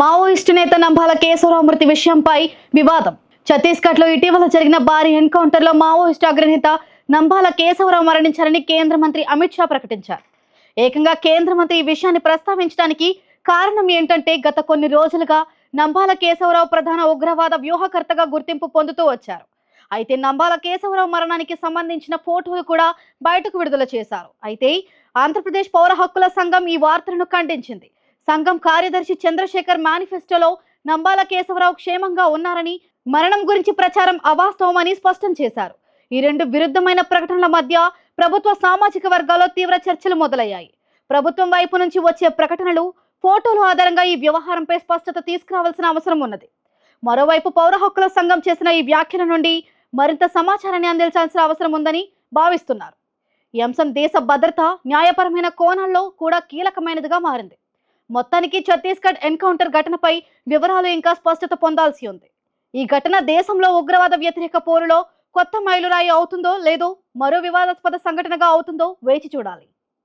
Maoist నేత నంబాల కేశవరావు మృతి విషయంపై వివాదం. ఛత్తీస్గఢ్ లో ఇటీవల జరిగిన భారీ ఎన్కౌంటర్ లో మావోయిస్టు అగ్రనేత నంబాల కేశవరావు మరణించారని కేంద్ర మంత్రి అమిత్ షా ప్రకటించారు. ఏకంగా కేంద్ర మంత్రి ఈ విషయాన్ని ప్రస్తావించడానికి కారణం ఏంటంటే గత కొన్ని రోజులుగా నంబాల కేశవరావు ప్రధాన ఉగ్రవాద వ్యూహకర్తగా గుర్తింపు పొందుతూ వచ్చారు. అయితే నంబాల కేశవరావు మరణానికి సంబంధించిన ఫోటోలు కూడా బయటకు విడుదల చేశారు. అయితే ఆంధ్రప్రదేశ్ పౌర హక్కుల సంఘం ఈ వార్తలను ఖండించింది. సంఘం కార్యదర్శి చంద్రశేఖర్ మేనిఫెస్టోలో నంబాల కేశవరావు క్షేమంగా ఉన్నారని, మరణం గురించి ప్రచారం అవాస్తవమని స్పష్టం చేశారు. ఈ రెండు విరుద్ధమైన ప్రకటనల మధ్య ప్రభుత్వ సామాజిక వర్గాల్లో తీవ్ర చర్చలు మొదలయ్యాయి. ప్రభుత్వం వైపు నుంచి వచ్చే ప్రకటనలు, ఫోటోల ఆధారంగా ఈ వ్యవహారంపై స్పష్టత తీసుకురావాల్సిన అవసరం ఉన్నది. మరోవైపు పౌర హక్కుల సంఘం చేసిన ఈ వ్యాఖ్యల నుండి మరింత సమాచారాన్ని అందించాల్సిన అవసరం ఉందని భావిస్తున్నారు. ఈ అంశం దేశ భద్రత, న్యాయపరమైన కోణాల్లో కూడా కీలకమైనదిగా మారింది. మొత్తానికి ఛత్తీస్గఢ్ ఎన్కౌంటర్ ఘటనపై వివరాలు ఇంకా స్పష్టత పొందాల్సి ఉంది. ఈ ఘటన దేశంలో ఉగ్రవాద వ్యతిరేక పోరులో కొత్త మైలురాయి అవుతుందో లేదో, మరో వివాదాస్పద సంఘటనగా అవుతుందో వేచి చూడాలి.